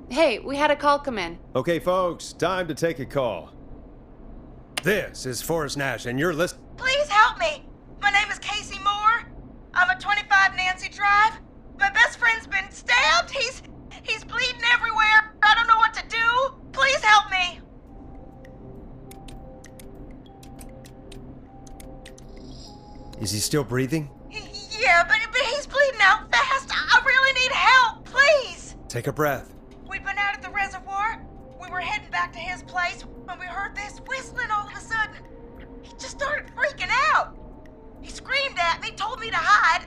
Hey, we had a call come in. Okay, folks, time to take a call. This is Forrest Nash, and you're listening. Please help me. My name is Casey Moore. I'm at 25 Nancy Drive. My best friend's been stabbed. He's bleeding everywhere. I don't know what to do. Please help me. Is he still breathing? Yeah, but he's bleeding out fast. I really need help. Please. Take a breath. We'd been out at the reservoir. We were heading back to his place when we heard this whistling all of a sudden. He just started freaking out. He screamed at me, told me to hide.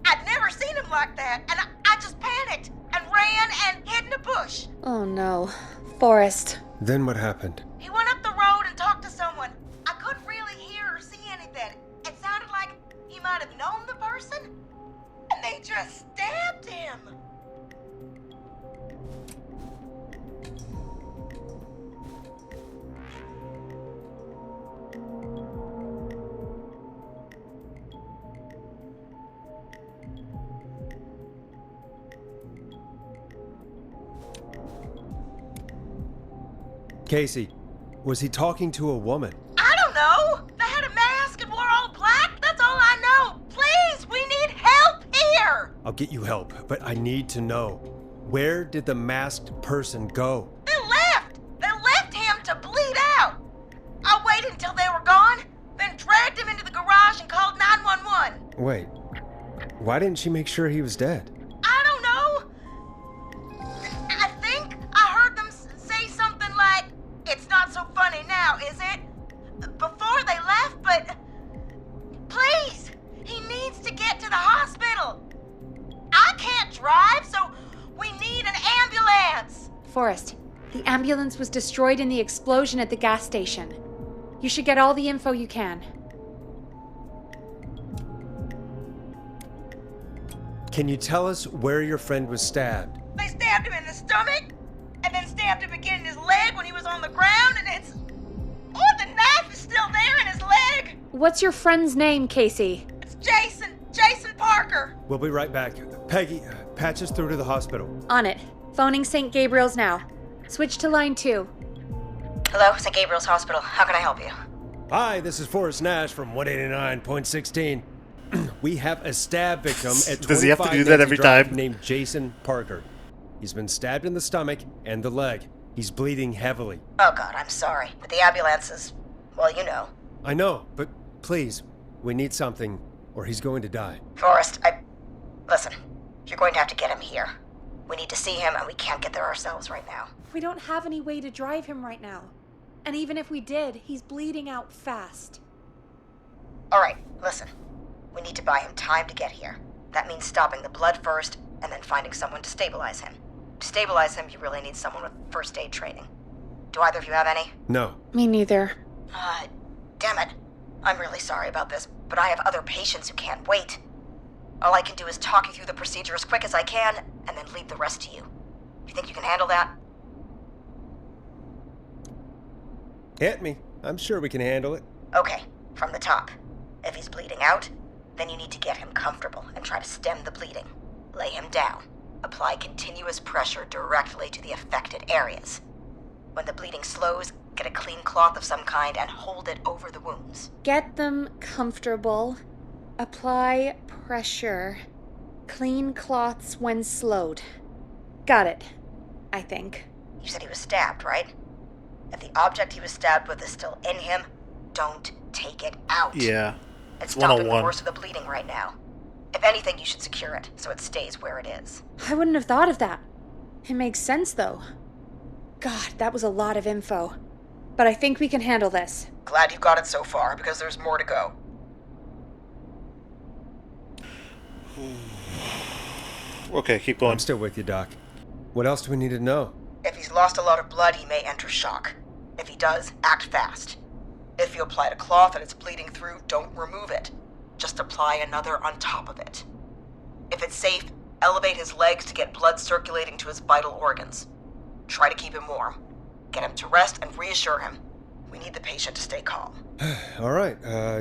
I'd never seen him like that, and I just panicked and ran and hid in a bush. Oh no. Forrest. Then what happened? He went up the road and talked to someone. I couldn't really hear or see anything. It sounded like he might have known the person, and they just stabbed him. Casey, was he talking to a woman? I don't know. They had a mask and wore all black. That's all I know. Please, we need help here. I'll get you help, but I need to know. Where did the masked person go? They left. They left him to bleed out. I waited until they were gone, then dragged him into the garage and called 911. Wait, why didn't she make sure he was dead? I don't know. I think I heard them say something like, "It's not so funny now, is it?" Before they left, but please, he needs to get to the hospital. I can't drive, so we need an ambulance. Forrest, the ambulance was destroyed in the explosion at the gas station. You should get all the info you can. Can you tell us where your friend was stabbed? They stabbed him in the stomach, and then stabbed him again in his leg when he was on the ground, and it's... Oh, the knife is still there in his leg! What's your friend's name, Casey? It's Jason Parker. We'll be right back. Peggy, patch us through to the hospital. On it. Phoning St. Gabriel's now. Switch to line 2. Hello, St. Gabriel's Hospital. How can I help you? Hi, this is Forrest Nash from 189.16. We have a stab victim at 25 Does he have to do that every Drive time? named Jason Parker. He's been stabbed in the stomach and the leg. He's bleeding heavily. Oh, God, I'm sorry. But the ambulance is... well, you know. I know, but please, we need something, or he's going to die. Forrest, Listen, you're going to have to get him here. We need to see him, and we can't get there ourselves right now. We don't have any way to drive him right now. And even if we did, he's bleeding out fast. All right, listen. We need to buy him time to get here. That means stopping the blood first, and then finding someone to stabilize him. To stabilize him, you really need someone with first aid training. Do either of you have any? No. Me neither. Damn it. I'm really sorry about this, but I have other patients who can't wait. All I can do is talk you through the procedure as quick as I can, and then leave the rest to you. You think you can handle that? Hit me. I'm sure we can handle it. Okay, from the top. If he's bleeding out, then you need to get him comfortable and try to stem the bleeding. Lay him down. Apply continuous pressure directly to the affected areas. When the bleeding slows, get a clean cloth of some kind and hold it over the wounds. Get them comfortable. Apply pressure. Clean cloths when slowed. Got it. I think. You said he was stabbed, right? If the object he was stabbed with is still in him, don't take it out. Yeah. It's stopping the 101. worst of the bleeding right now. If anything, you should secure it so it stays where it is. I wouldn't have thought of that. It makes sense, though. God, that was a lot of info. But I think we can handle this. Glad you got it so far, because there's more to go. Okay, keep going. I'm still with you, Doc. What else do we need to know? If he's lost a lot of blood, he may enter shock. If he does, act fast. If you applied a cloth and it's bleeding through, don't remove it. Just apply another on top of it. If it's safe, elevate his legs to get blood circulating to his vital organs. Try to keep him warm. Get him to rest and reassure him. We need the patient to stay calm. All right,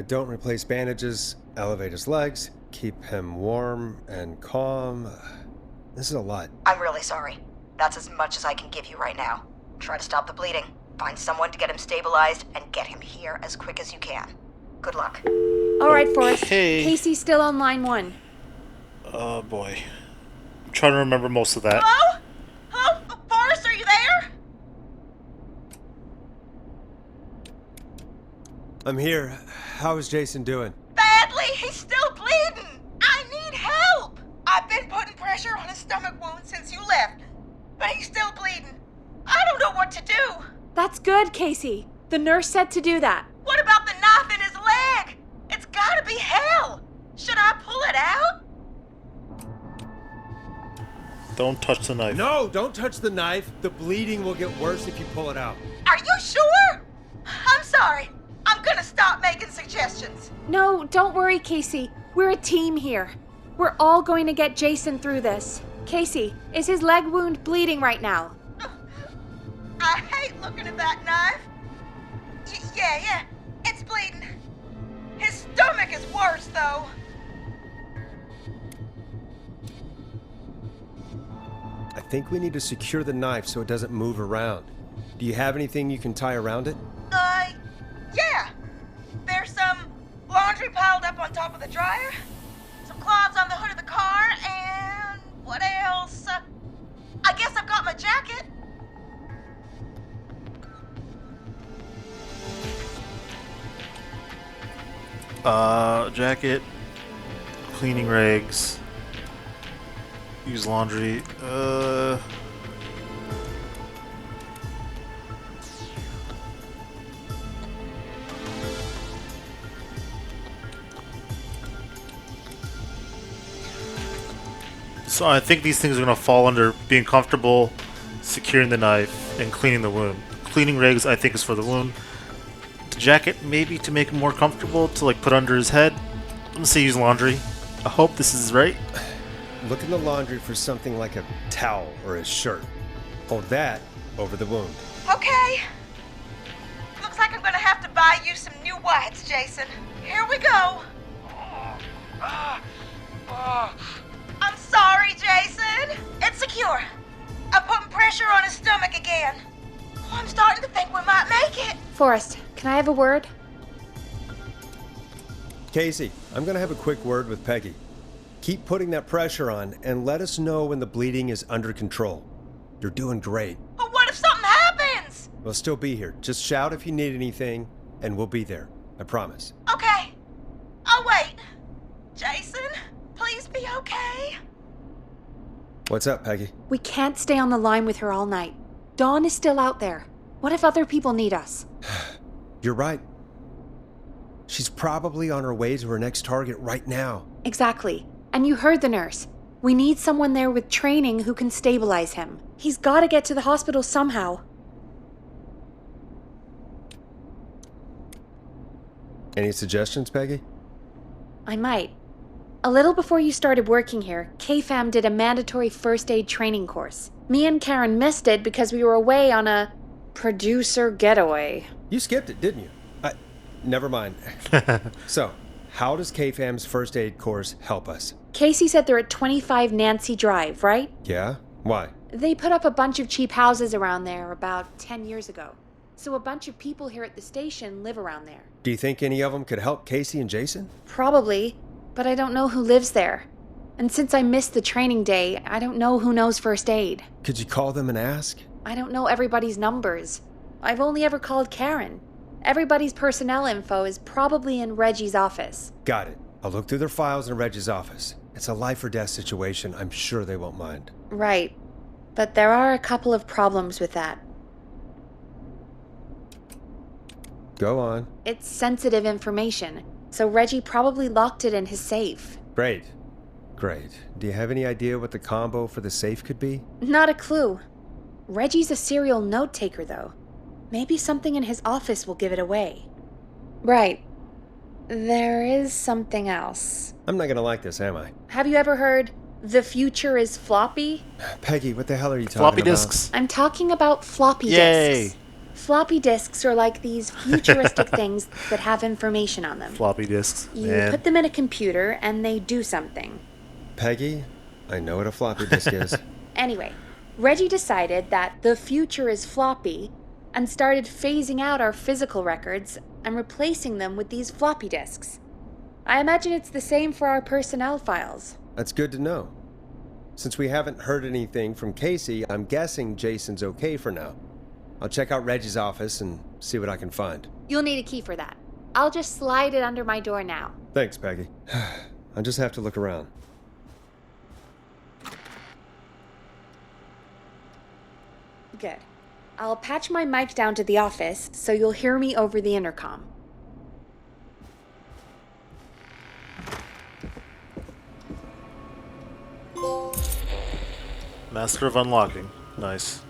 don't replace bandages, elevate his legs, keep him warm and calm. This is a lot. I'm really sorry. That's as much as I can give you right now. Try to stop the bleeding. Find someone to get him stabilized and get him here as quick as you can. Good luck. All right, Forrest. Okay. Casey's still on line 1. Oh boy. I'm trying to remember most of that. Hello? Hello? Forrest, are you there? I'm here. How is Jason doing? Badly. He's still bleeding. I need help. I've been putting pressure on his stomach wound since you left, but he's still bleeding. I don't know what to do. That's good, Casey. The nurse said to do that. What about the knife in his leg? It's gotta be hell. Should I pull it out? Don't touch the knife. No, don't touch the knife. The bleeding will get worse if you pull it out. Are you sure? I'm sorry. I'm gonna stop making suggestions. No, don't worry, Casey. We're a team here. We're all going to get Jason through this. Casey, is his leg wound bleeding right now? I hate looking at that knife. Yeah, it's bleeding. His stomach is worse, though. I think we need to secure the knife so it doesn't move around. Do you have anything you can tie around it? Yeah. There's some laundry piled up on top of the dryer, some cloths on the hood of the car, and what else? I guess I've got my jacket. Jacket, cleaning rags, use laundry, So I think these things are going to fall under being comfortable, securing the knife, and cleaning the wound. Cleaning rags, I think, is for the wound. The jacket, maybe to make him more comfortable, to like put under his head. I'm going to say use laundry. I hope this is right. Look in the laundry for something like a towel or a shirt. Hold that over the wound. Okay. Looks like I'm gonna have to buy you some new whites, Jason. Here we go. I'm sorry, Jason. It's secure. I'm putting pressure on his stomach again. Oh, I'm starting to think we might make it. Forrest, can I have a word? Casey, I'm gonna have a quick word with Peggy. Keep putting that pressure on and let us know when the bleeding is under control. You're doing great. But what if something happens? We'll still be here. Just shout if you need anything, and we'll be there. I promise. Okay. I'll wait. Jason, please be okay. What's up, Peggy? We can't stay on the line with her all night. Dawn is still out there. What if other people need us? You're right. She's probably on her way to her next target right now. Exactly. And you heard the nurse. We need someone there with training who can stabilize him. He's got to get to the hospital somehow. Any suggestions, Peggy? I might. A little before you started working here, KFAM did a mandatory first aid training course. Me and Karen missed it because we were away on a producer getaway. You skipped it, didn't you? Never mind. So, how does KFAM's first aid course help us? Casey said they're at 25 Nancy Drive, right? Yeah? Why? They put up a bunch of cheap houses around there about 10 years ago. So a bunch of people here at the station live around there. Do you think any of them could help Casey and Jason? Probably, but I don't know who lives there. And since I missed the training day, I don't know who knows first aid. Could you call them and ask? I don't know everybody's numbers. I've only ever called Karen. Everybody's personnel info is probably in Reggie's office. Got it. I'll look through their files in Reggie's office. It's a life or death situation. I'm sure they won't mind. Right. But there are a couple of problems with that. Go on. It's sensitive information, so Reggie probably locked it in his safe. Great. Do you have any idea what the combo for the safe could be? Not a clue. Reggie's a serial note taker, though. Maybe something in his office will give it away. Right. There is something else. I'm not gonna like this, am I? Have you ever heard, the future is floppy? Peggy, what the hell are you talking Floppy about? disks. I'm talking about floppy Yay. disks. Floppy disks are like these futuristic things that have information on them. Floppy disks. You Man. put them in a computer and they do something. Peggy, I know what a floppy disk is. Anyway, Reggie decided that the future is floppy and started phasing out our physical records and replacing them with these floppy disks. I imagine it's the same for our personnel files. That's good to know. Since we haven't heard anything from Casey, I'm guessing Jason's okay for now. I'll check out Reggie's office and see what I can find. You'll need a key for that. I'll just slide it under my door now. Thanks, Peggy. I just have to look around. Good. I'll patch my mic down to the office so you'll hear me over the intercom. Master of unlocking. Nice.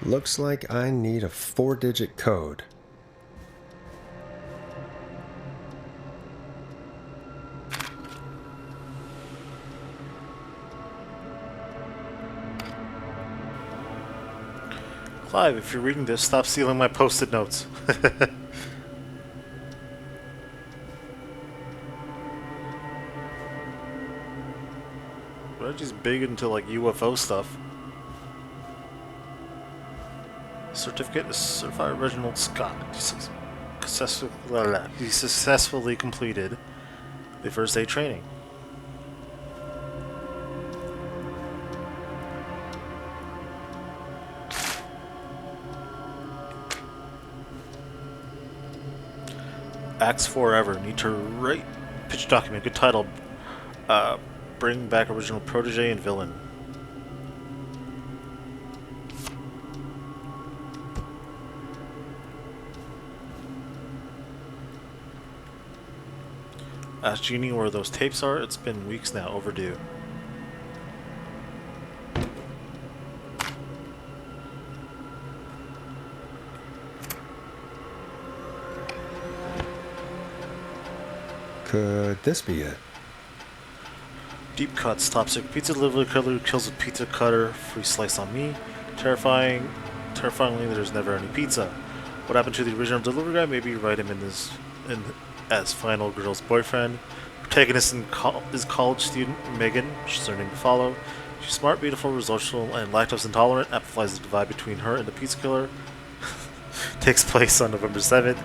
Looks like I need a 4-digit code. Clive, if you're reading this, stop stealing my post-it notes. Reggie's big into like UFO stuff. Certificate is certified Reginald Scott. He successfully completed the first aid training. Acts forever. Need to write pitch document. Good title. Bring back original protege and villain. Ask Jeannie where those tapes are. It's been weeks now. Overdue. Could this be it? Deep cuts. Top secret pizza delivery cutter kills with pizza cutter. Free slice on me. Terrifyingly, there's never any pizza. What happened to the original delivery guy? Maybe write him as final girl's boyfriend. Protagonist is college student Megan. She's her name to follow. She's smart, beautiful, resourceful, and lactose intolerant. Amplifies the divide between her and the pizza killer. Takes place on November 7th.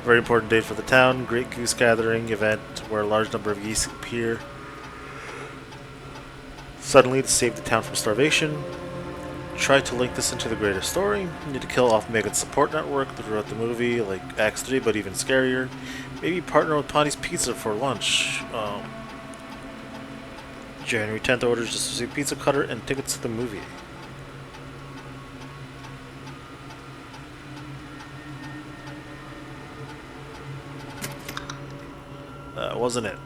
Very important date for the town. Great Goose Gathering event where a large number of geese appear suddenly to save the town from starvation. Try to link this into the greater story. You need to kill off Megan's support network throughout the movie, like Acts 3, but even scarier. Maybe partner with Patty's Pizza for lunch. January 10th orders just receive pizza cutter and tickets to the movie. That wasn't it.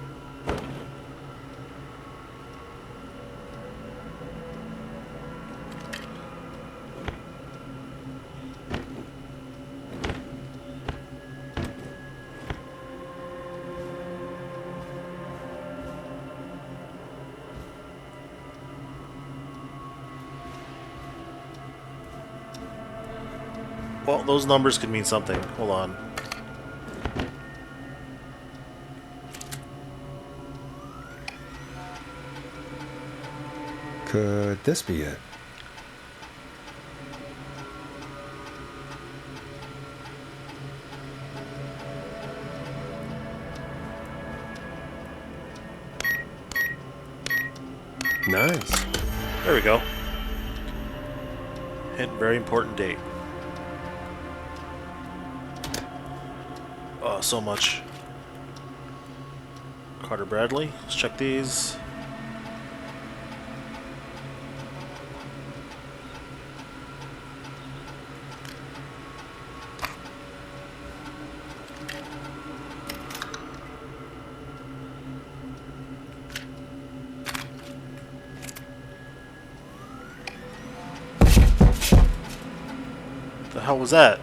Well, those numbers could mean something. Hold on. Could this be it? Nice. There we go. Hint, very important date. Oh, so much. Carter Bradley. Let's check these. The hell was that?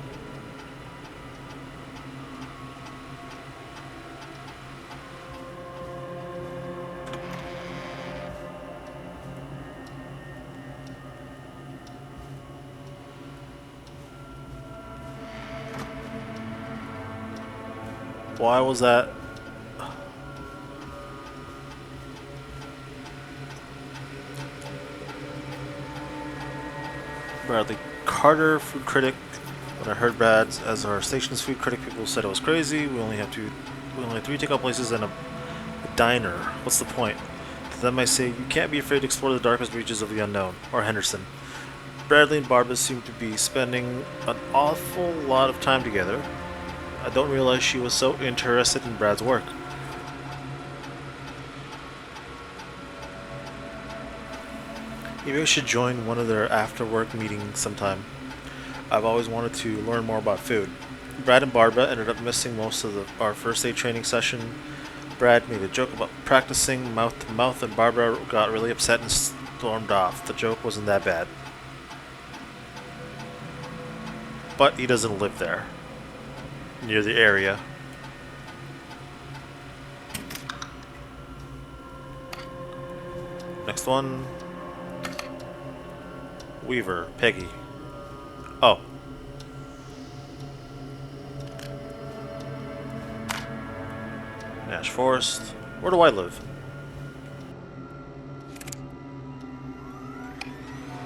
Why was that? Bradley Carter, food critic. When I heard Brad as our station's food critic, people said it was crazy. We only have 3 takeout places and a diner. What's the point? To them I say, you can't be afraid to explore the darkest reaches of the unknown. Or Henderson. Bradley and Barbara seem to be spending an awful lot of time together. I don't realize she was so interested in Brad's work. Maybe I should join one of their after-work meetings sometime. I've always wanted to learn more about food. Brad and Barbara ended up missing most of our first aid training session. Brad made a joke about practicing mouth to mouth, and Barbara got really upset and stormed off. The joke wasn't that bad. But he doesn't live there, near the area. Next one. Weaver, Peggy. Oh. Nash Forest. Where do I live?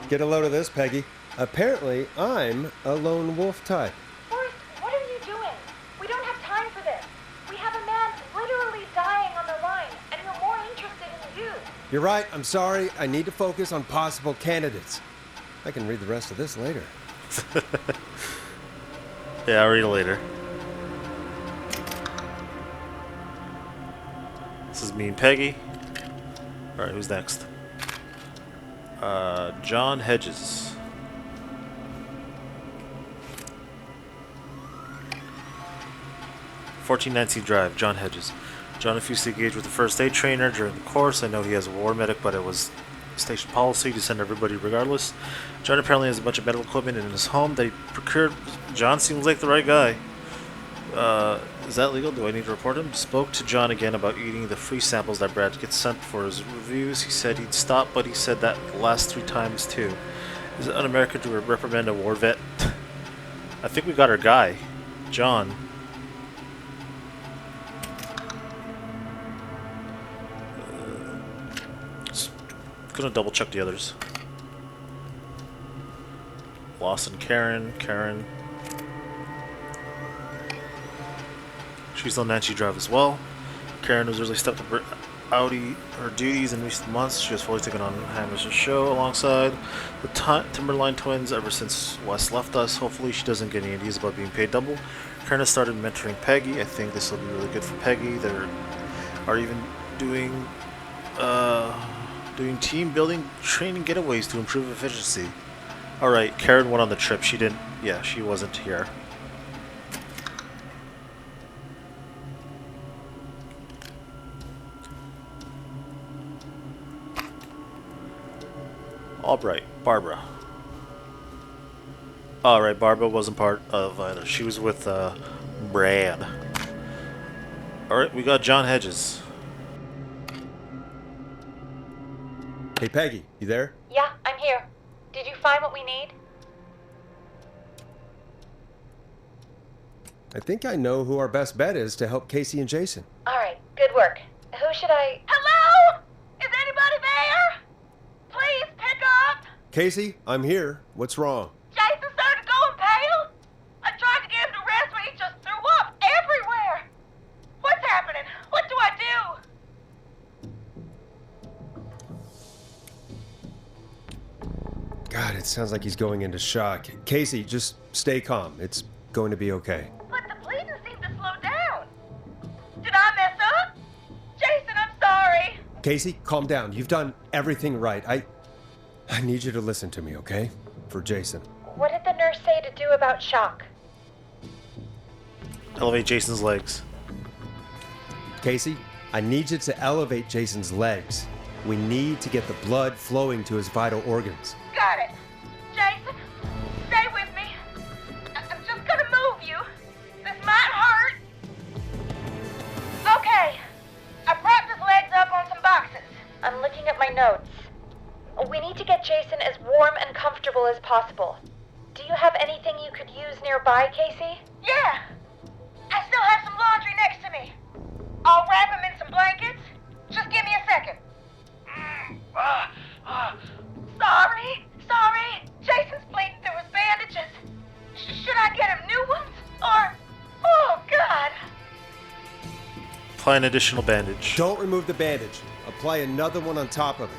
Get a load of this, Peggy. Apparently, I'm a lone wolf type. Forrest, what are you doing? We don't have time for this. We have a man literally dying on the line, and we're more interested in you. You're right, I'm sorry. I need to focus on possible candidates. I can read the rest of this later. Yeah, I'll read it later. This is me and Peggy. Alright, who's next? John Hedges. 1419 Drive, John Hedges. John refused to engage with the first aid trainer during the course. I know he has a war medic, but it was station policy to send everybody regardless. John apparently has a bunch of medical equipment in his home they procured. John seems like the right guy. Is that legal? Do I need to report him? Spoke to John again about eating the free samples that Brad gets sent for his reviews. He said he'd stop, but he said that the last 3 times too. Is it un-American to reprimand a war vet? I think we got our guy, John. Gonna double check the others. Lawson, Karen. She's on Nancy Drive as well. Karen has really stepped up her duties in recent months. She has fully taken on Hamish's show alongside the Timberline twins ever since Wes left us. Hopefully she doesn't get any ideas about being paid double. Karen has started mentoring Peggy. I think this will be really good for Peggy. They are even doing team building training getaways to improve efficiency. Alright, Karen went on the trip. She didn't. Yeah, she wasn't here. Albright, Barbara. Alright, Barbara wasn't part of either. She was with Brad. Alright, we got John Hedges. Hey, Peggy, you there? Yeah, I'm here. Did you find what we need? I think I know who our best bet is to help Casey and Jason. All right, good work. Who should I... Hello? Is anybody there? Please pick up. Casey, I'm here. What's wrong? Jason started going pale. I tried to get him to rest, but he just threw up everywhere. What's happening? What do I do? God, it sounds like he's going into shock. Casey, just stay calm. It's going to be okay. But the bleeding seemed to slow down. Did I mess up? Jason, I'm sorry. Casey, calm down. You've done everything right. I need you to listen to me, okay? For Jason. What did the nurse say to do about shock? Elevate Jason's legs. Casey, I need you to elevate Jason's legs. We need to get the blood flowing to his vital organs. Got it. Jason, stay with me. I'm just gonna move you. This might hurt. Okay. I propped his legs up on some boxes. I'm looking at my notes. We need to get Jason as warm and comfortable as possible. Do you have anything you could use nearby, Casey? Yeah. I still have some laundry next to me. I'll wrap him in some blankets. Just give me a second. Sorry. Jason's bleeding through his bandages. Should I get him new ones? Or... Oh, God. Apply an additional bandage. Don't remove the bandage. Apply another one on top of it.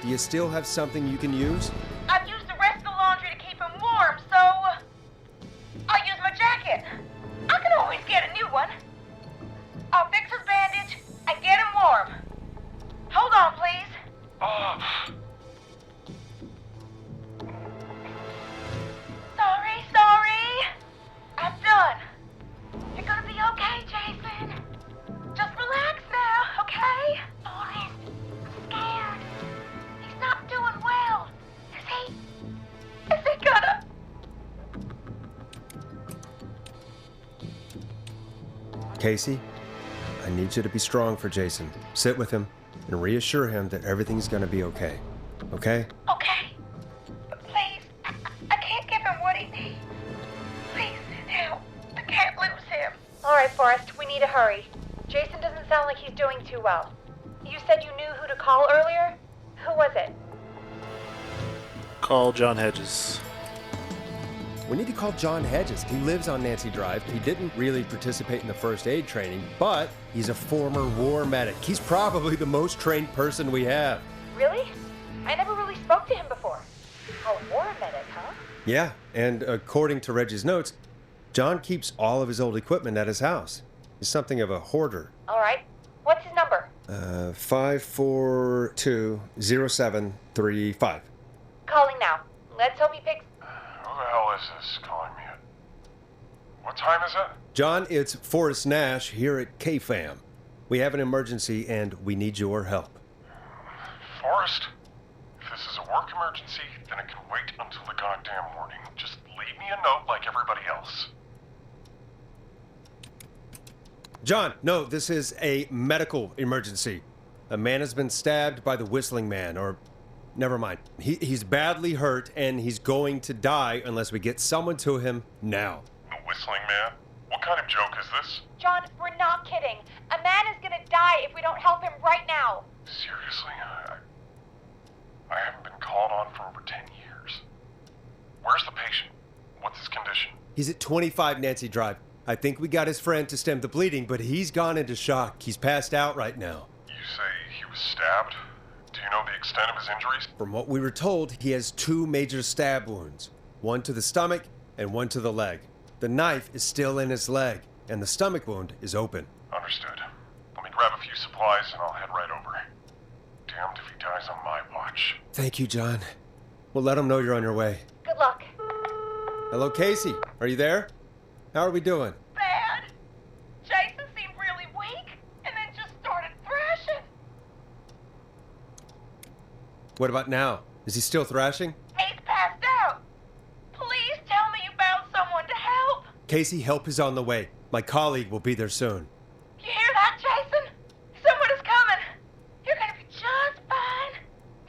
Do you still have something you can use? I've used the rest of the laundry to keep him warm, so... I'll use my jacket. I can always get a new one. I'll fix his bandage and get him warm. Hold on, please. Sorry. I'm done. You're gonna be okay, Jason. Just relax now, okay? Forrest, I'm scared. He's not doing well. Is he gonna... Casey, I need you to be strong for Jason. Sit with him and reassure him that everything's gonna be okay. Okay? Okay. But please, I can't give him what he needs. Please, help. I can't lose him. All right, Forrest, we need to hurry. Jason doesn't sound like he's doing too well. You said you knew who to call earlier? Who was it? Call John Hedges. We need to call John Hedges. He lives on Nancy Drive. He didn't really participate in the first aid training, but he's a former war medic. He's probably the most trained person we have. Really? I never really spoke to him before. A war medic, huh? Yeah, and according to Reggie's notes, John keeps all of his old equipment at his house. He's something of a hoarder. All right. What's his number? 5420735. Calling now. Let's hope he picks... Who the hell is this calling me at? What time is it? John, it's Forrest Nash here at KFAM. We have an emergency and we need your help. Forrest? If this is a work emergency, then it can wait until the goddamn morning. Just leave me a note like everybody else. John, no, this is a medical emergency. A man has been stabbed by the Whistling Man, or... Never mind. He's badly hurt, and he's going to die unless we get someone to him now. The Whistling Man? What kind of joke is this? John, we're not kidding. A man is gonna die if we don't help him right now. Seriously? I haven't been called on for over 10 years. Where's the patient? What's his condition? He's at 25 Nancy Drive. I think we got his friend to stem the bleeding, but he's gone into shock. He's passed out right now. You say he was stabbed? Do you know the extent of his injuries? From what we were told, he has 2 major stab wounds. One to the stomach and one to the leg. The knife is still in his leg, and the stomach wound is open. Understood. Let me grab a few supplies and I'll head right over. Damned if he dies on my watch. Thank you, John. We'll let him know you're on your way. Good luck. Hello, Casey. Are you there? How are we doing? Bad. Jason seemed really weak and then just started thrashing. What about now? Is he still thrashing? He's passed out. Please tell me you found someone to help. Casey, help is on the way. My colleague will be there soon. You hear that, Jason? Someone is coming. You're gonna be just fine.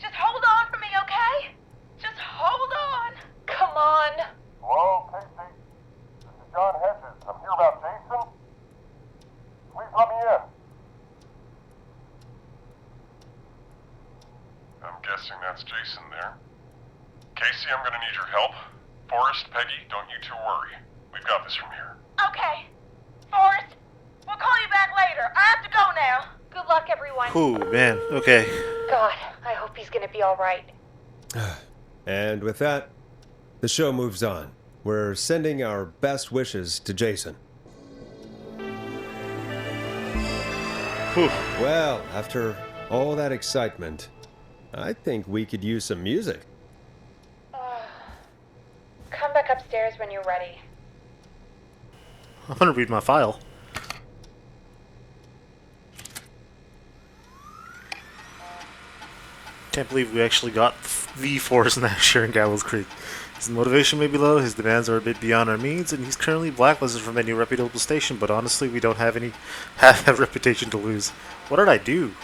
Just hold on for me, okay? Just hold on. Come on. Hello, Casey. This is John Hedges. I'm here about Jason. Please let me in. I'm guessing that's Jason there. Casey, I'm gonna need your help. Forrest, Peggy, don't you two worry. We've got this from here. Okay. Forrest, we'll call you back later. I have to go now. Good luck, everyone. Ooh, man. Okay. God, I hope he's gonna be all right. And with that, the show moves on. We're sending our best wishes to Jason. Whew. Well, after all that excitement, I think we could use some music. Come back upstairs when you're ready. I'm gonna read my file. Can't believe we actually got the Forrest Nash here in Gallows Creek. His motivation may be low, his demands are a bit beyond our means, and he's currently blacklisted from any reputable station, but honestly, we don't have that reputation to lose. What did I do?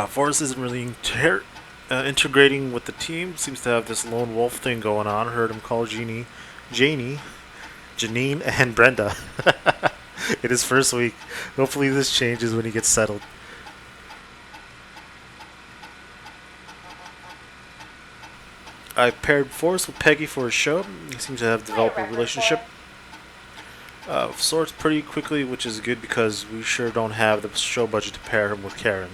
Forrest isn't really integrating with the team, seems to have this lone wolf thing going on. Heard him call Janie. Janine and Brenda. In his first week. Hopefully this changes when he gets settled. I paired Forrest with Peggy for a show. He seems to have developed a relationship of sorts pretty quickly, which is good because we sure don't have the show budget to pair him with Karen.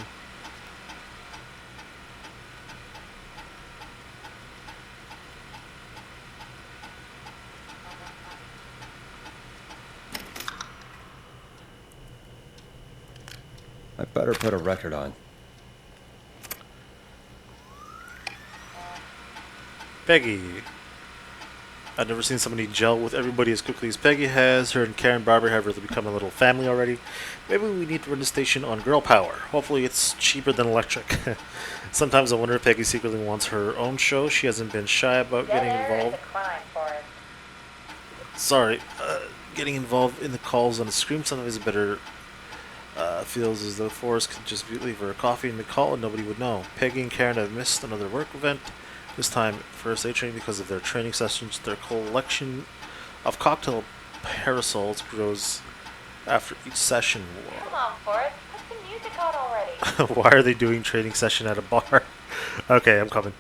I better put a record on. Peggy. I've never seen somebody gel with everybody as quickly as Peggy has. Her and Karen Barber have really become a little family already. Maybe we need to run the station on girl power. Hopefully it's cheaper than electric. Sometimes I wonder if Peggy secretly wants her own show. She hasn't been shy about getting involved. Sorry, getting involved in the calls on the screen sometimes is better. Feels as though Forrest could just leave her a coffee in the call and nobody would know. Peggy and Karen have missed another work event. This time, first aid training because of their training sessions. Their collection of cocktail parasols grows after each session. Come on, Forrest. Put the music on already. Why are they doing training session at a bar? Okay, I'm coming.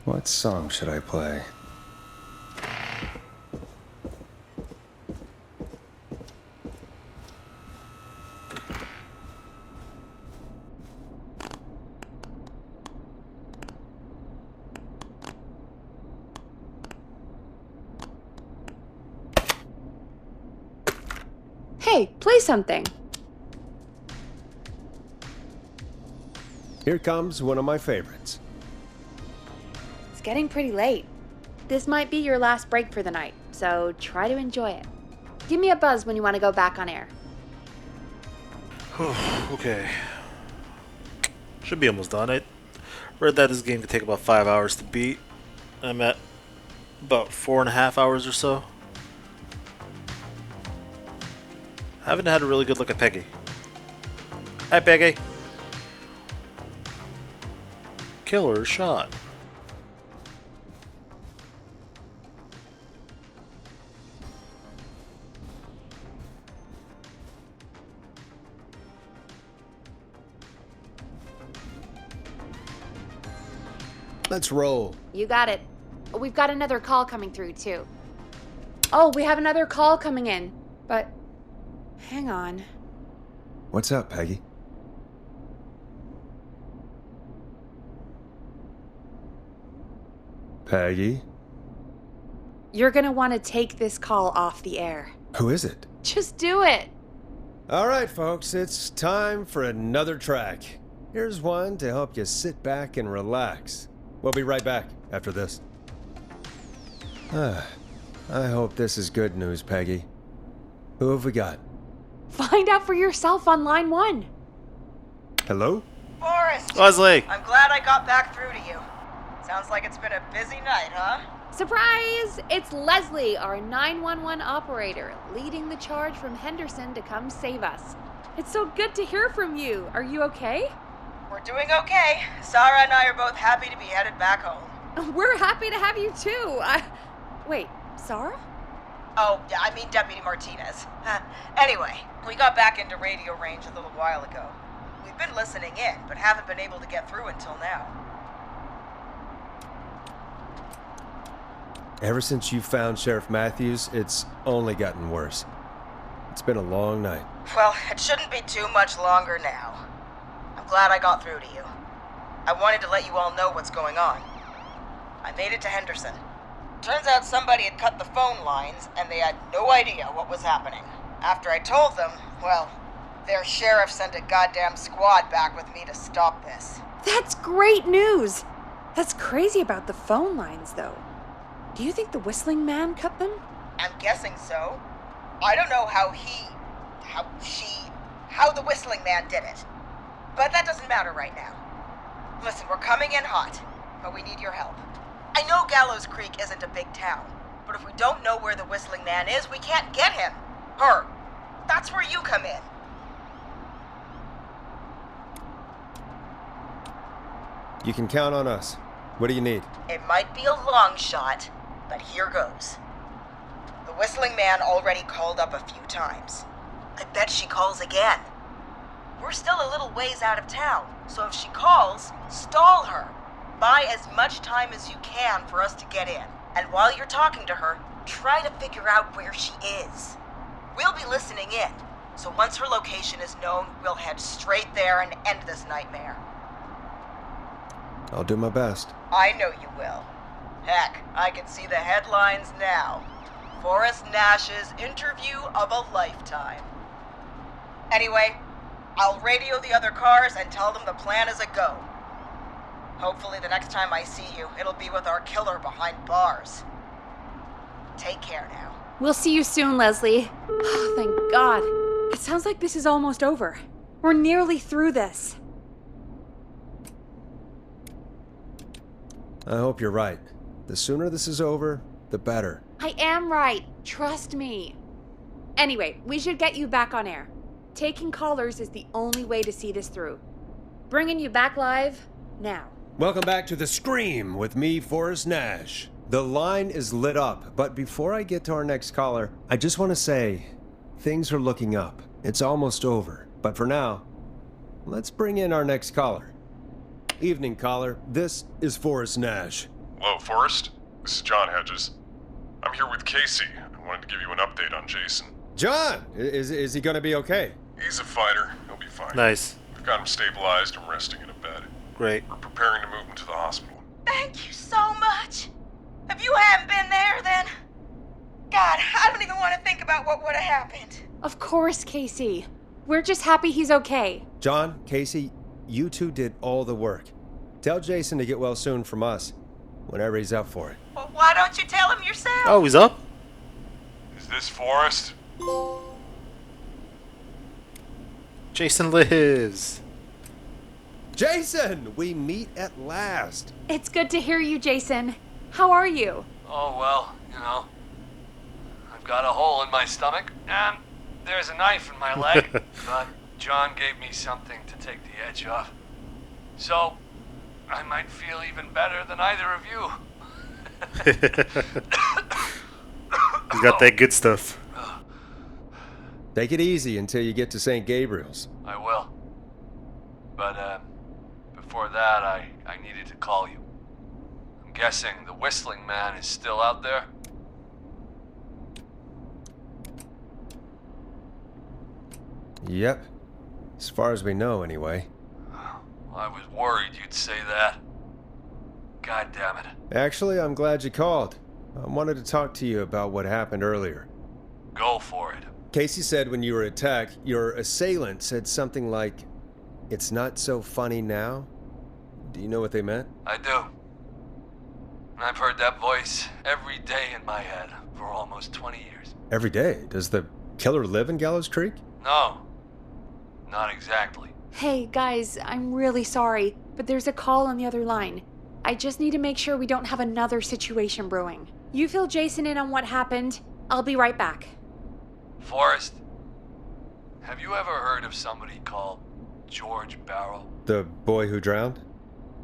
What song should I play? Hey, play something. Here comes one of my favorites. It's getting pretty late. This might be your last break for the night, so try to enjoy it. Give me a buzz when you want to go back on air. Okay. Should be almost done. I read that this game could take about 5 hours to beat. I'm at about 4.5 hours or so. Haven't had a really good look at Peggy. Hi, Peggy. Killer shot. Let's roll. You got it. We've got another call coming through, too. Oh, we have another call coming in. But, hang on. What's up, Peggy? Peggy? You're gonna want to take this call off the air. Who is it? Just do it. All right, folks, it's time for another track. Here's one to help you sit back and relax. We'll be right back after this. I hope this is good news, Peggy. Who have we got? Find out for yourself on line 1. Hello? Forrest! Leslie! I'm glad I got back through to you. Sounds like it's been a busy night, huh? Surprise! It's Leslie, our 911 operator, leading the charge from Henderson to come save us. It's so good to hear from you. Are you okay? We're doing okay. Sarah and I are both happy to be headed back home. We're happy to have you too. Wait, Sarah? Oh, I mean Deputy Martinez. Anyway, we got back into radio range a little while ago. We've been listening in, but haven't been able to get through until now. Ever since you found Sheriff Matthews, it's only gotten worse. It's been a long night. Well, it shouldn't be too much longer now. I'm glad I got through to you. I wanted to let you all know what's going on. I made it to Henderson. Turns out somebody had cut the phone lines, and they had no idea what was happening. After I told them, well, their sheriff sent a goddamn squad back with me to stop this. That's great news. That's crazy about the phone lines, though. Do you think the Whistling Man cut them? I'm guessing so. I don't know how the Whistling Man did it. But that doesn't matter right now. Listen, we're coming in hot, but we need your help. I know Gallows Creek isn't a big town, But if we don't know where the Whistling Man is, we can't get him. Her. That's where you come in. You can count on us. What do you need? It might be a long shot, but here goes. The Whistling Man already called up a few times. I bet she calls again. We're still a little ways out of town, so if she calls, stall her. Buy as much time as you can for us to get in. And while you're talking to her, try to figure out where she is. We'll be listening in, so once her location is known, we'll head straight there and end this nightmare. I'll do my best. I know you will. Heck, I can see the headlines now. Forrest Nash's interview of a lifetime. Anyway, I'll radio the other cars and tell them the plan is a go. Hopefully the next time I see you, it'll be with our killer behind bars. Take care now. We'll see you soon, Leslie. Oh, thank God. It sounds like this is almost over. We're nearly through this. I hope you're right. The sooner this is over, the better. I am right. Trust me. Anyway, we should get you back on air. Taking callers is the only way to see this through. Bringing you back live now. Welcome back to The Scream with me, Forrest Nash. The line is lit up, but before I get to our next caller, I just want to say, things are looking up. It's almost over. But for now, let's bring in our next caller. Evening, caller. This is Forrest Nash. Hello, Forrest. This is John Hedges. I'm here with Casey. I wanted to give you an update on Jason. John! Is he gonna be okay? He's a fighter. He'll be fine. Nice. We've got him stabilized and resting in a bed. Great. We're preparing to move him to the hospital. Thank you so much. If you hadn't been there, then... God, I don't even want to think about what would have happened. Of course, Casey. We're just happy he's okay. John, Casey, you two did all the work. Tell Jason to get well soon from us, whenever he's up for it. Well, why don't you tell him yourself? Oh, he's up? Is this Forrest? Jason lives. Jason! We meet at last. It's good to hear you, Jason. How are you? Oh, well, you know, I've got a hole in my stomach, and there's a knife in my leg, but John gave me something to take the edge off. So, I might feel even better than either of you. He's got that good stuff. Take it easy until you get to St. Gabriel's. I will. But, before that, I needed to call you. I'm guessing the Whistling Man is still out there? Yep. As far as we know, anyway. I was worried you'd say that. God damn it. Actually, I'm glad you called. I wanted to talk to you about what happened earlier. Go for it. Casey said when you were attacked, your assailant said something like, "It's not so funny now." Do you know what they meant? I do. And I've heard that voice every day in my head for almost 20 years. Every day. Does the killer live in Gallows Creek? No, not exactly. Hey, guys, I'm really sorry, but there's a call on the other line. I just need to make sure we don't have another situation brewing. You fill Jason in on what happened. I'll be right back. Forrest, have you ever heard of somebody called George Barrow? The boy who drowned?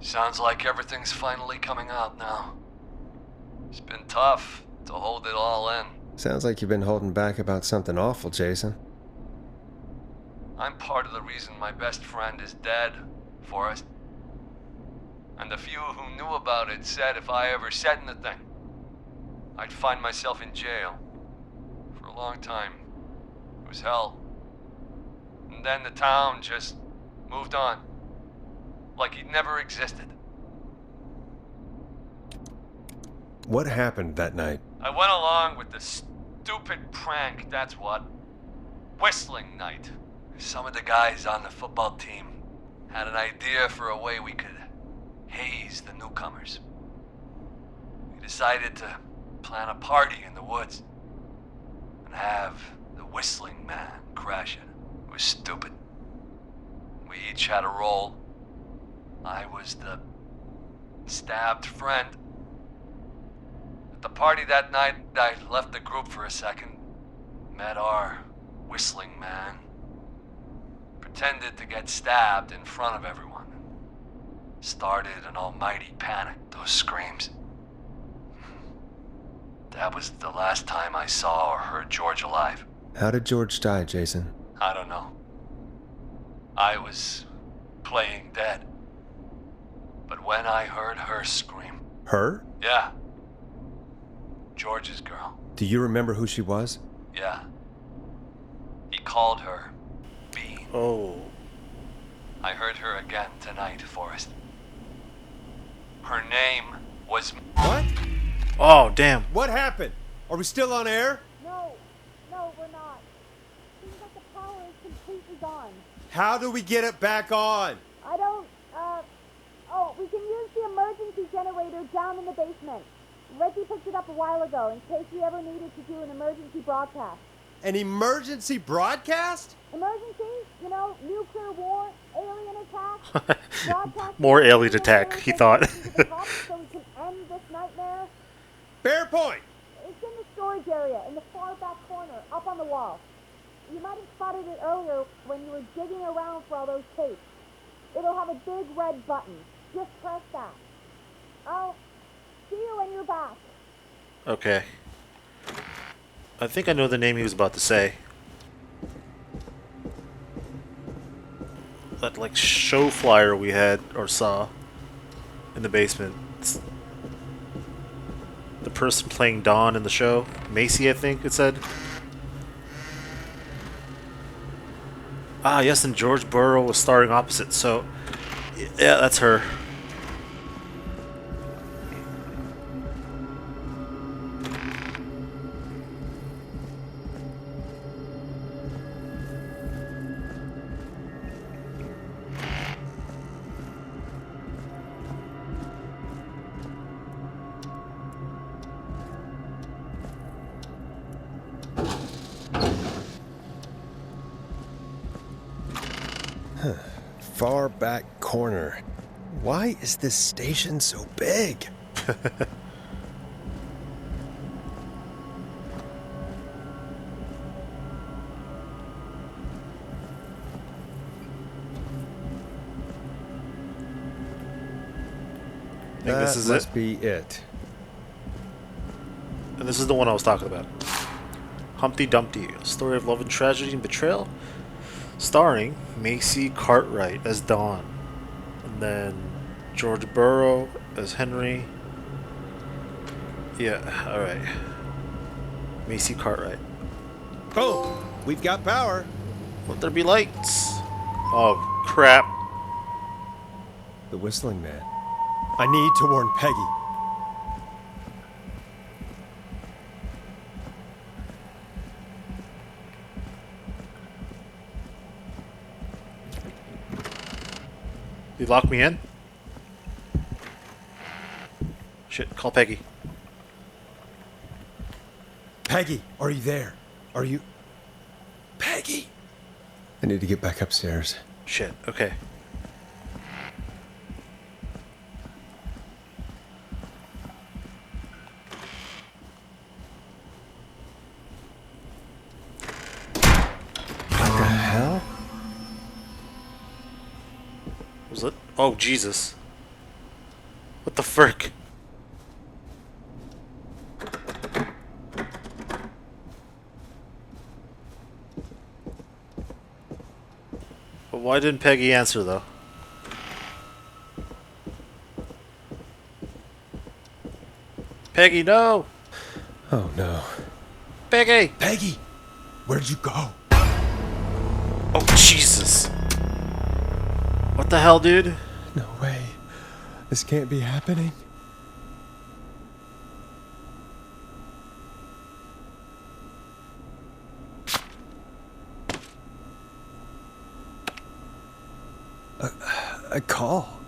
Sounds like everything's finally coming out now. It's been tough to hold it all in. Sounds like you've been holding back about something awful, Jason. I'm part of the reason my best friend is dead, Forrest. And the few who knew about it said if I ever said anything, I'd find myself in jail. For a long time, it was hell. And then the town just moved on. Like he'd never existed. What happened that night? I went along with the stupid prank, that's what. Whistling night. Some of the guys on the football team had an idea for a way we could haze the newcomers. We decided to plan a party in the woods and have the Whistling Man crash it. It was stupid. We each had a role. I was the stabbed friend. the party that night, I left the group for a second. Met our whistling man. Pretended to get stabbed in front of everyone. Started an almighty panic, those screams. That was the last time I saw or heard George alive. How did George die, Jason? I don't know. I was playing dead. But when I heard her scream... Her? Yeah. George's girl. Do you remember who she was? Yeah. He called her B. Oh. I heard her again tonight, Forrest. Her name was... What? Oh, damn. What happened? Are we still on air? No, we're not. Seems like the power is completely gone. How do we get it back on? I don't, we can use the emergency generator down in the basement. Reggie picked it up a while ago in case we ever needed to do an emergency broadcast. An emergency broadcast? Emergency? You know, nuclear war, alien attack, broadcast... More alien attack, he thought. So we can end this nightmare. Fair point. It's in the storage area, in the far back corner, up on the wall. You might have spotted it earlier when you were digging around for all those tapes. It'll have a big red button. Just press that. I'll see you when you're back. Okay. I think I know the name he was about to say. That, like, show flyer we had, or saw, in the basement. It's the person playing Dawn in the show. Macy, I think it said. Ah, yes, and George Burrow was starring opposite, so... Yeah, that's her. Far back corner. Why is this station so big? I think this is must it. be it. And this is the one I was talking about. Humpty Dumpty, a story of love and tragedy and betrayal, starring Macy Cartwright as Dawn, and then George Burrow as Henry. Yeah, alright. Macy Cartwright. Boom! We've got power. Let there be lights. Oh, crap. The whistling man. I need to warn Peggy. You lock me in? Shit, call Peggy. Peggy, are you there? Are you... Peggy! I need to get back upstairs. Shit, okay. What the hell? Was it? Oh, Jesus. What the frick? But why didn't Peggy answer, though? Peggy, no! Oh no. Peggy! Peggy! Where'd you go? Oh, Jesus. What the hell, dude? No way. This can't be happening. A call.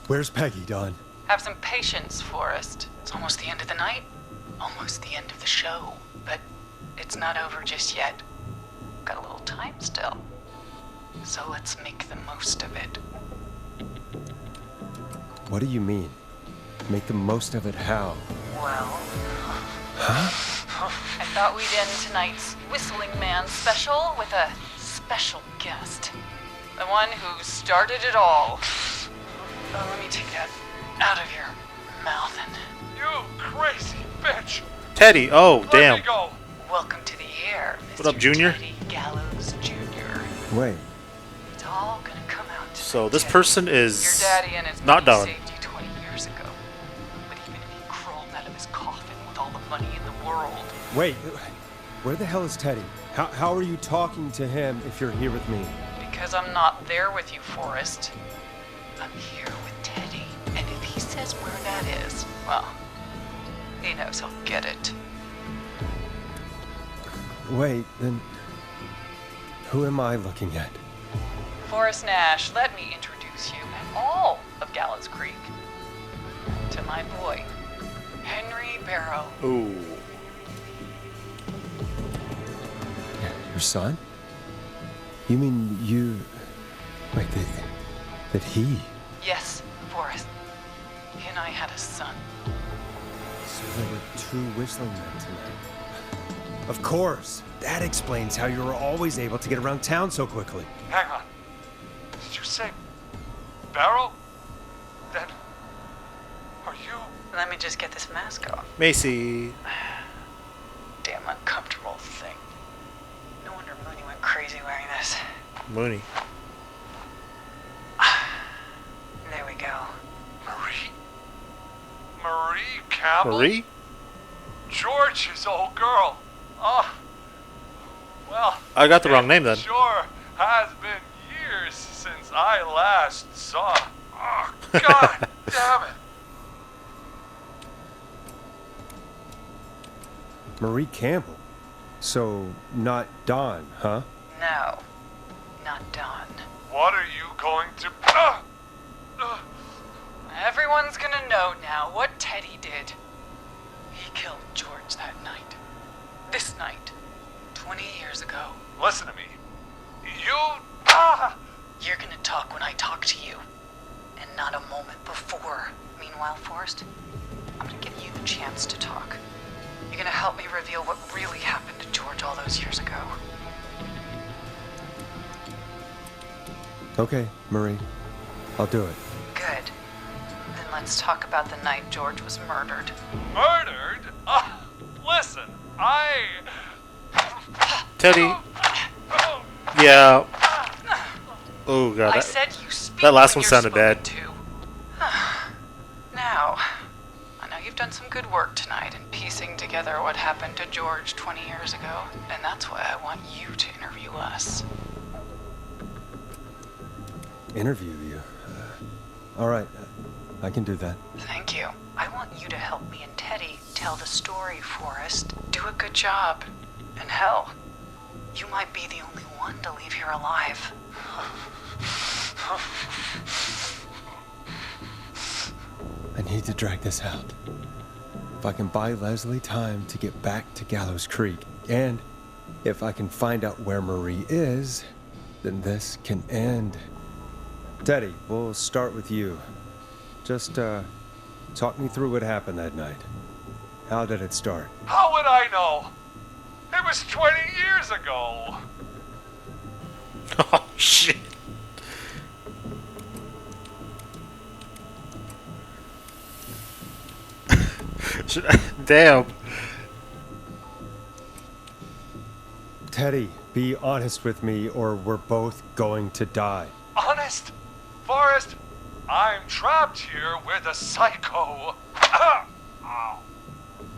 Where's Peggy, Dawn? Have some patience, Forrest. It's almost the end of the night. Almost the end of the show. But it's not over just yet. Got a little time still. So let's make the most of it. What do you mean? Make the most of it how? Well, Huh? I thought we'd end tonight's Whistling Man special with a special guest. The one who started it all. Let me take that out of your mouth and... You crazy bitch! Teddy, oh, Let damn. me go! Welcome to the air, Mr. What up, Junior? Teddy Gallows Jr. Wait, It's all gonna come out tonight, So this Teddy. person Your is daddy and his not money Don. saved you 20 years ago. But even if he crawled out of his coffin with all the money in the world, wait. Where the hell is Teddy? How are you talking to him if you're here with me? because I'm not there with you, Forrest, I'm here with Teddy. And if he says where that is, well, he knows he'll get it. Wait, then who am I looking at? Forrest Nash, let me introduce you and all of Gallows Creek to my boy, Henry Barrow. Ooh. Your son? You mean you... Wait, that he... Yes, Forrest. He and I had a son. So there were two whistling men tonight. Of course. That explains how you were always able to get around town so quickly. Hang on. Did you say Barrow? Then are you? Let me just get this mask off. Macy. Damn uncomfortable thing. No wonder Mooney went crazy wearing this. Mooney. There we go. Marie Campbell? Marie? George's old girl. Oh. Well. I got the wrong name then. Sure has been years since I last saw. Oh, God damn it. Marie Campbell. So, not Dawn, huh? No, not Don. What are you going to... Everyone's gonna know now what Teddy did. He killed George that night. This night. 20 years ago. Listen to me. You... You're gonna talk when I talk to you. And not a moment before. Meanwhile, Forrest, I'm gonna give you the chance to talk. You're gonna help me reveal what really happened to George all those years ago. Okay, Marie. I'll do it. Good. Then let's talk about the night George was murdered. Murdered? Listen, Teddy. Yeah. Oh god. I That, said you speak that last when one you're sounded spoken bad. to. Now, I know you've done some good work tonight in piecing together what happened to George 20 years ago, and that's why I want you to interview us. Interview you. All right, I can do that. Thank you. I want you to help me and Teddy tell the story, Forrest. Do a good job. And hell, you might be the only one to leave here alive. I need to drag this out. If I can buy Leslie time to get back to Gallows Creek, and if I can find out where Marie is, then this can end. Teddy, we'll start with you. Just, talk me through what happened that night. How did it start? How would I know? It was 20 years ago. Oh shit. Damn. Teddy, be honest with me or we're both going to die. Honest? Forrest, I'm trapped here with a psycho. Ow.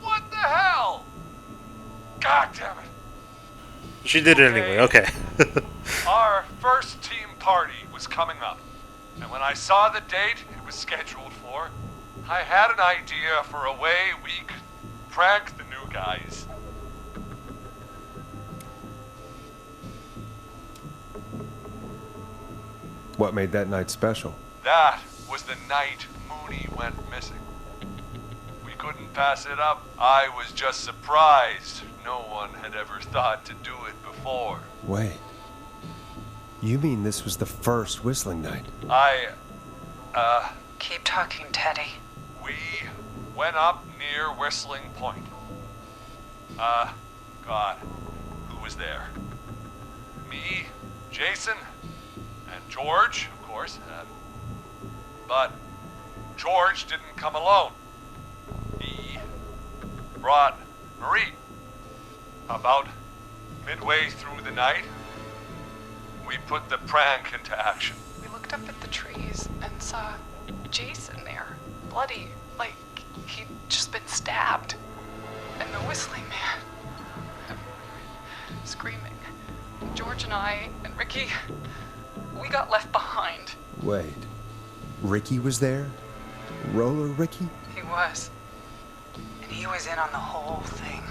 What the hell? God damn it. She did it anyway, okay. Our first team party was coming up, and when I saw the date it was scheduled for, I had an idea for a way we could prank the new guys. What made that night special? That was the night Mooney went missing. We couldn't pass it up. I was just surprised no one had ever thought to do it before. Wait. You mean this was the first whistling night? Keep talking, Teddy. We went up near Whistling Point. God, who was there? Me, Jason, and George, of course. But George didn't come alone. He brought Marie. About midway through the night, we put the prank into action. We looked up at the trees and saw Jason there, bloody, like he'd just been stabbed. And the Whistling Man, screaming. George and I and Ricky, we got left behind. Wait. Ricky was there? Roller Ricky? He was. And he was in on the whole thing.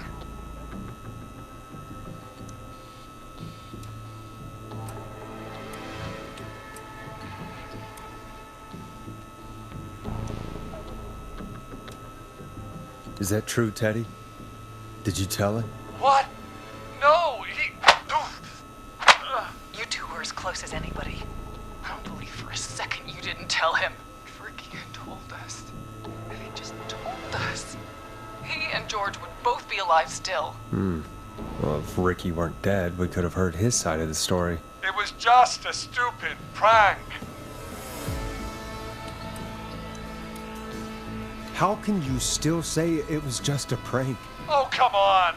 Is that true, Teddy? Did you tell him? What? No, he... You two were as close as anybody. I don't believe for a second you didn't tell him. If Ricky had told us, if he just told us, he and George would both be alive still. Well, if Ricky weren't dead, we could have heard his side of the story. It was just a stupid prank. How can you still say it was just a prank? Oh, come on.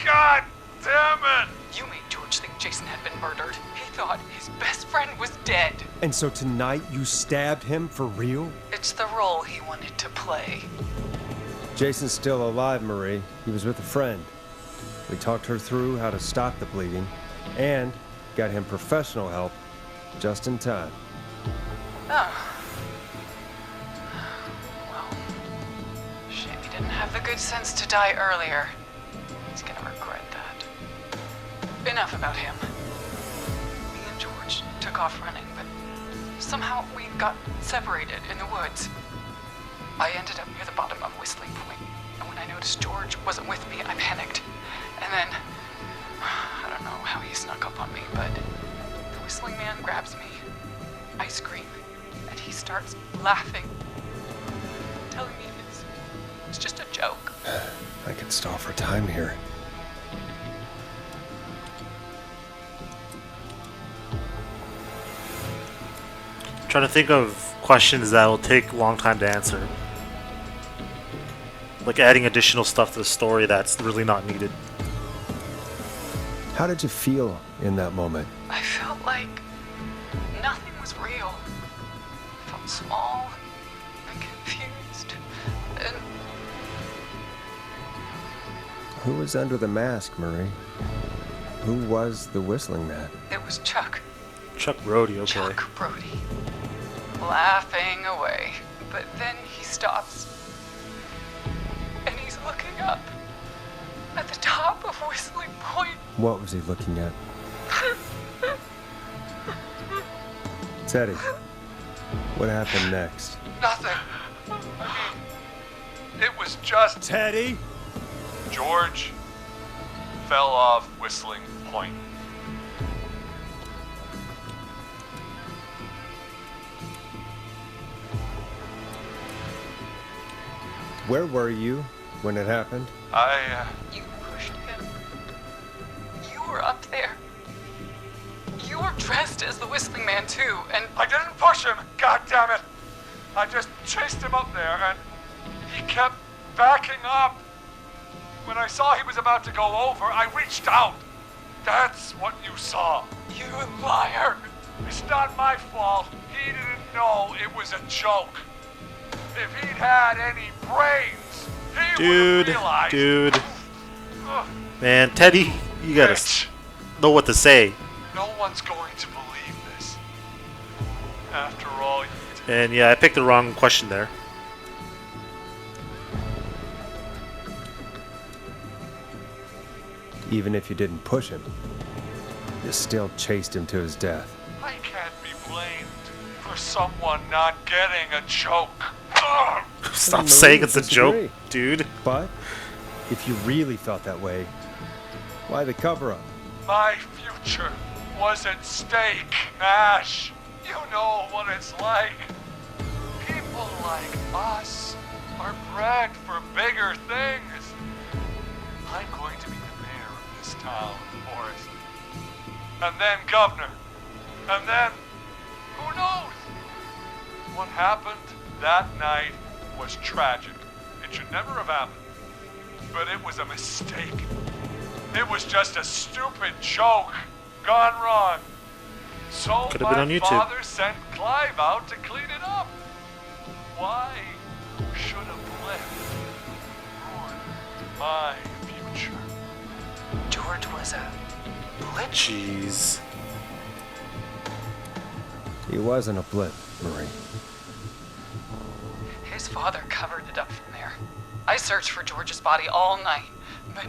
God damn it. You made George think Jason had been murdered. He thought his best friend was dead. And so tonight you stabbed him for real? It's the role he wanted to play. Jason's still alive, Marie. He was with a friend. We talked her through how to stop the bleeding and got him professional help just in time. Oh. Well, shame he didn't have the good sense to die earlier. He's gonna regret that. Enough about him. Me and George took off running, but somehow we got separated in the woods. I ended up near the bottom of Whistling Point, and when I noticed George wasn't with me, I panicked. And then, I don't know how he snuck up on me, but the Whistling Man grabs me. I scream, and he starts laughing, telling me it's just a joke. I could stall for time here. Trying to think of questions that will take a long time to answer. Like adding additional stuff to the story that's really not needed. How did you feel in that moment? I felt like nothing was real. I felt small and confused. And Who was under the mask, Marie? Who was the Whistling Man? it was Chuck. Chuck Brody, okay. Chuck Brody. Laughing away. But then he stops. And he's looking up at the top of Whistling Point. What was he looking at? Teddy, what happened next? Nothing. I mean, it was just... Teddy? George fell off Whistling Point. Where were you when it happened? You pushed him. You were up there. You were dressed as the Whistling Man too, and I didn't push him, god damn it. I just chased him up there and he kept backing up. When I saw he was about to go over, I reached out. That's what you saw. you liar. It's not my fault. He didn't know it was a joke. If he'd had any brains, he would have realized. Dude. Ugh, Man, Teddy, you gotta bitch. know what to say. No one's going to believe this. After all you did. And yeah, I picked the wrong question there. Even if you didn't push him, you still chased him to his death. I can't be blamed for someone not getting a joke. Ugh. Stop Marie saying would it's a joke, disagree. dude. But if you really felt that way, why the cover-up? My future was at stake, Ash. You know what it's like. People like us are bred for bigger things. I'm going to be the mayor of this town, Forrest. And then governor. And then, who knows? What happened that night was tragic. It should never have happened. But it was a mistake. It was just a stupid joke gone wrong. So Could have been on my YouTube. father sent Clive out to clean it up. Why should a blip ruin my future? George was a blip. Jeez. He wasn't a blip, Marie. His father covered it up from there. I searched for George's body all night, but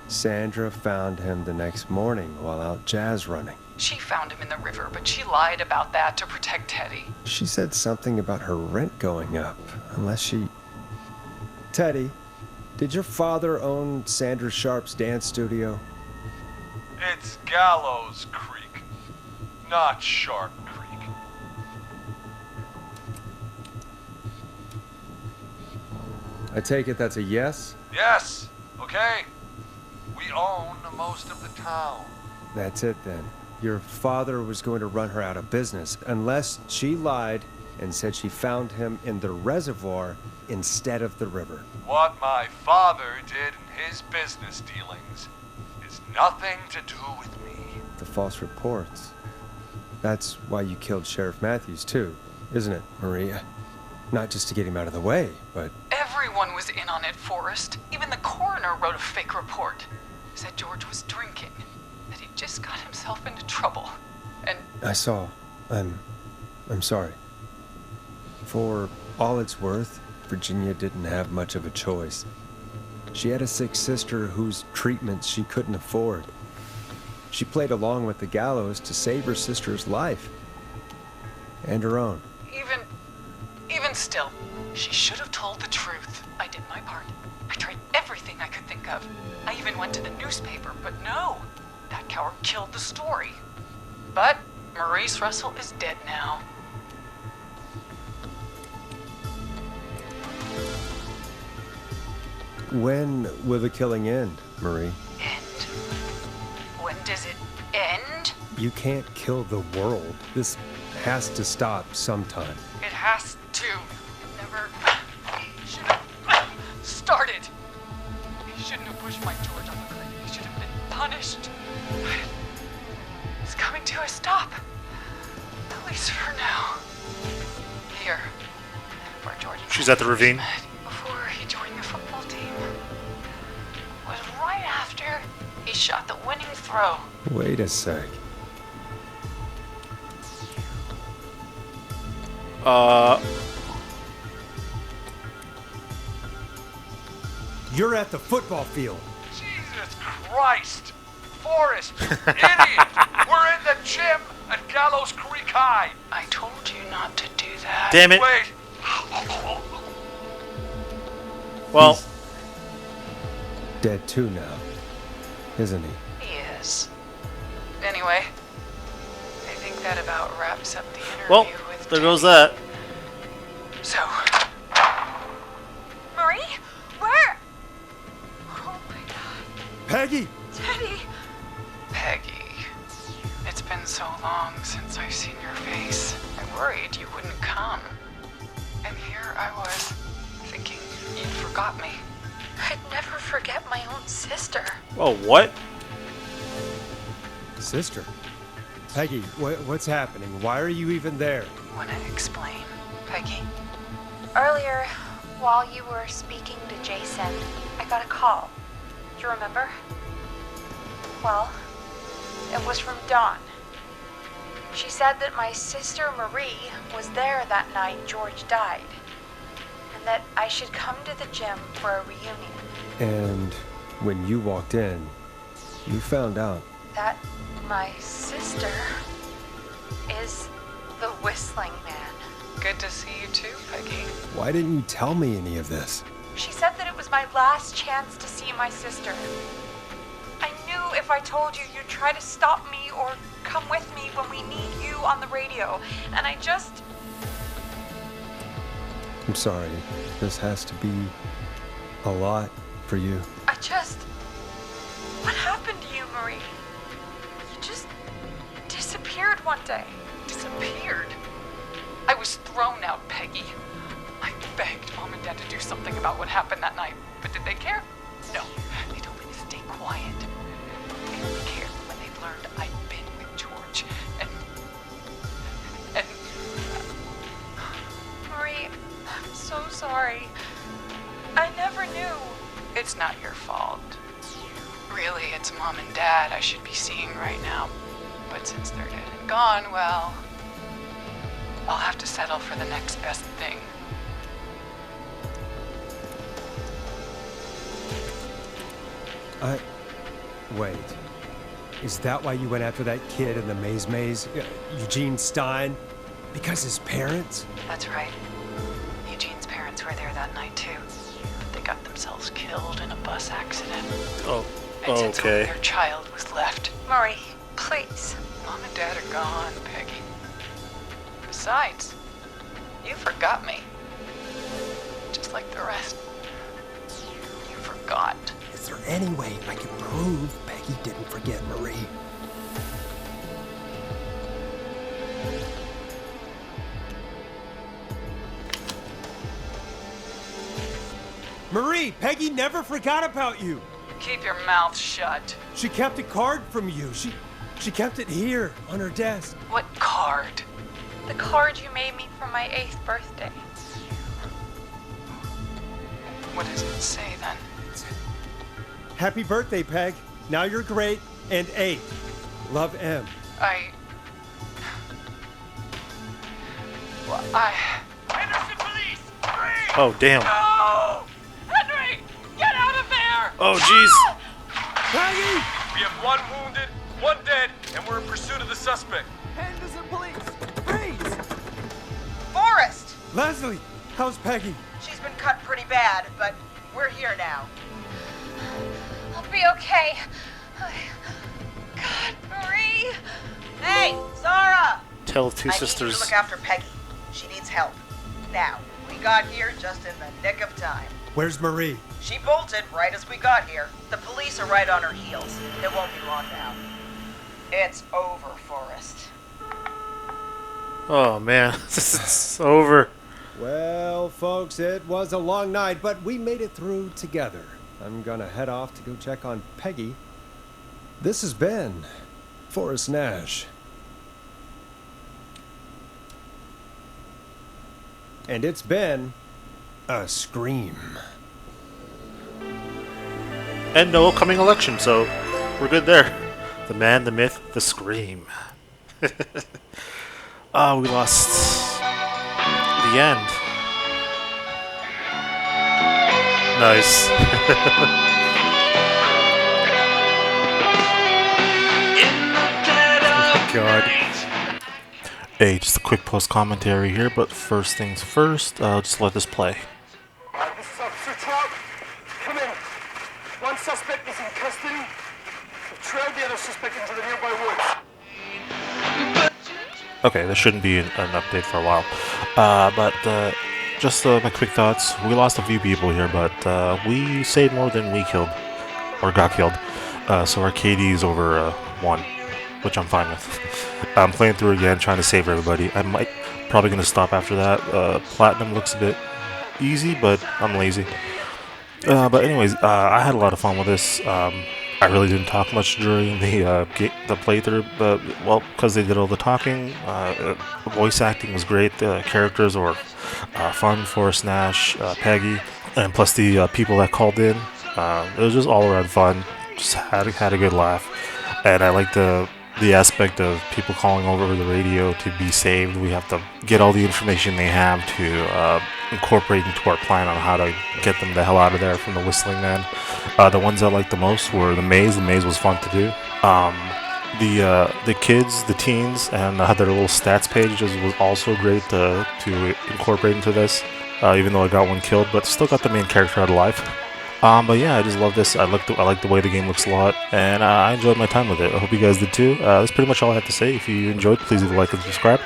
Sandra found him the next morning while out jazz running. she found him in the river, but she lied about that to protect Teddy. She said something about her rent going up, unless she... Teddy, did your father own Sandra Sharp's dance studio? It's Gallows Creek, not Shark Creek. I take it that's a yes? Yes, okay. We own most of the town. That's it then. Your father was going to run her out of business, unless she lied and said she found him in the reservoir instead of the river. What my father did in his business dealings is nothing to do with me. The false reports. That's why you killed Sheriff Matthews too, isn't it, Maria? Not just to get him out of the way, but... Everyone was in on it, Forrest. Even the coroner wrote a fake report. Said George was drinking, that he just got himself into trouble. And I saw. I'm sorry. For all it's worth, Virginia didn't have much of a choice. She had a sick sister whose treatments she couldn't afford. She played along with the gallows to save her sister's life. And her own. even still, she should have told the truth. I did my part. I tried everything I could think of. I even went to the newspaper, but no. That coward killed the story. But Maurice Russell is dead now. When will the killing end, Marie? End? When does it end? You can't kill the world. This has to stop sometime. It has to. It never should have started. He shouldn't have pushed my George off the cliff. He should have been punished. It's coming to a stop. At least for now. Here. Where George and She's at the ravine. met before he joined the football team. Was right after he shot the winning throw. Wait a sec. You're at the football field. Jesus Christ! Forrest, idiot! We're in the gym at Gallows Creek High. I told you not to do that. Damn it. Wait. Well, Dead too now, isn't he? He is. Anyway, I think that about wraps up the interview well, with there goes Teddy. that. So, Marie, where? Oh my God, Peggy! Teddy. Peggy, it's been so long since I've seen your face. I worried you wouldn't come. And here I was, thinking you'd forgot me. I'd never forget my own sister. Oh, what? Sister? Peggy, what's happening? Why are you even there? Wanna explain, Peggy? Earlier, while you were speaking to Jason, I got a call. Do you remember? Well, it was from Dawn. She said that my sister Marie was there that night George died, and that I should come to the gym for a reunion. And when you walked in, you found out. That my sister is the Whistling Man. Good to see you too, Peggy. Why didn't you tell me any of this? She said that it was my last chance to see my sister. I knew if I told you you'd try to stop me or come with me when we need you on the radio. And I just... I'm sorry. This has to be a lot for you. What happened to you, Marie? You just disappeared one day. Disappeared? I was thrown out, Peggy. I begged Mom and Dad to do something about what happened that night, but did they care? No. They told me to stay quiet. They only cared when they learned I'd been with George. And... Marie, I'm so sorry. I never knew. It's not your fault. Really, it's Mom and Dad I should be seeing right now. But since they're dead and gone, well... I'll have to settle for the next best thing. Wait. Is that why you went after that kid in the maze? Eugene Stein? Because his parents? That's right. Eugene's parents were there that night, too. But they got themselves killed in a bus accident. Oh, And since only okay. their child was left. Marie, please. Mom and Dad are gone, Peggy. Besides, you forgot me. Just like the rest. You forgot. Is there any way I can prove Peggy didn't forget Marie? Marie, Peggy never forgot about you. Keep your mouth shut. She kept a card from you. She kept it here on her desk. What card? The card you made me for my 8th birthday. What does it say then? Happy birthday, Peg. Now you're great and 8. Love, M. Henderson police! Free! Oh, damn. No! Henry! Get out of there! Oh, jeez. Peggy! We have 1 wounded, 1 dead, and we're in pursuit of the suspect. Henderson police! Freeze! Forrest! Leslie, how's Peggy? She's been cut pretty bad, but we're here now. I'll be okay. God, Marie. Hey, Zara! Tell two I need you sisters. to look after Peggy. She needs help. Now, we got here just in the nick of time. Where's Marie? She bolted right as we got here. The police are right on her heels. It won't be long now. It's over, Forrest. Oh, man. It's over. Well, folks, it was a long night, but we made it through together. I'm gonna head off to go check on Peggy. This has been Forrest Nash. And it's been a scream. And no upcoming election, so we're good there. The man, the myth, the scream. We lost the end. Nice. Oh my god. Hey, just a quick post commentary here, but first things first, just let this play. This is Officer Trout. Come in. One suspect is in custody. We've trailed the other suspect into the nearby woods. Okay, this shouldn't be an update for a while. But just my quick thoughts. We lost a few people here, but we saved more than we killed, or got killed. So our KD is over 1, which I'm fine with. I'm playing through again, trying to save everybody. I might probably gonna stop after that. Platinum looks a bit easy, but I'm lazy. But anyways, I had a lot of fun with this. I really didn't talk much during the playthrough, but well, because they did all the talking. Voice acting was great. The characters were fun. Forrest Nash, Peggy, and plus the people that called in. It was just all around fun. Just had a good laugh, and I like the aspect of people calling over the radio to be saved. We have to get all the information they have to incorporate into our plan on how to get them the hell out of there from the Whistling Man. The ones I liked the most were the maze. The maze was fun to do. The kids, the teens, and their little stats pages was also great to incorporate into this. Even though I got one killed, but still got the main character out alive. But yeah, I just love this. I like the way the game looks a lot, and I enjoyed my time with it. I hope you guys did too. That's pretty much all I have to say. If you enjoyed, please leave a like and subscribe.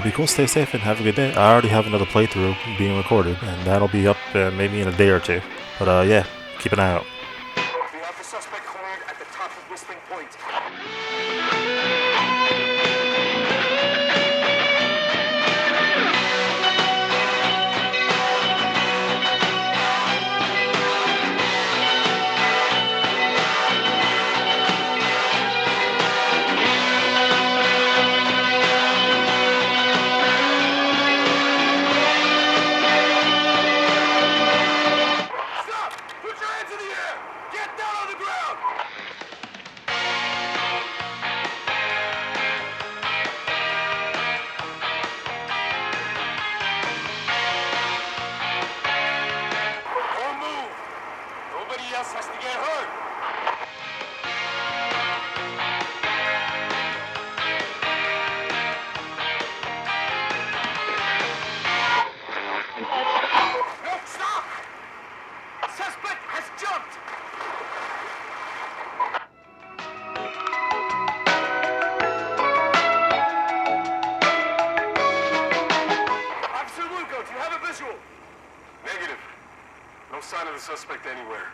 Be cool, stay safe, and have a good day. I already have another playthrough being recorded, and that'll be up maybe in a day or two. But yeah, keep an eye out. We have the suspect cornered at the top of Whistling Point. Stop! Put your hands in the air! Get down on the ground! Don't move! Nobody else has to get hurt! No, stop! Suspect has jumped! Officer Lugo, do you have a visual? Negative. No sign of the suspect anywhere.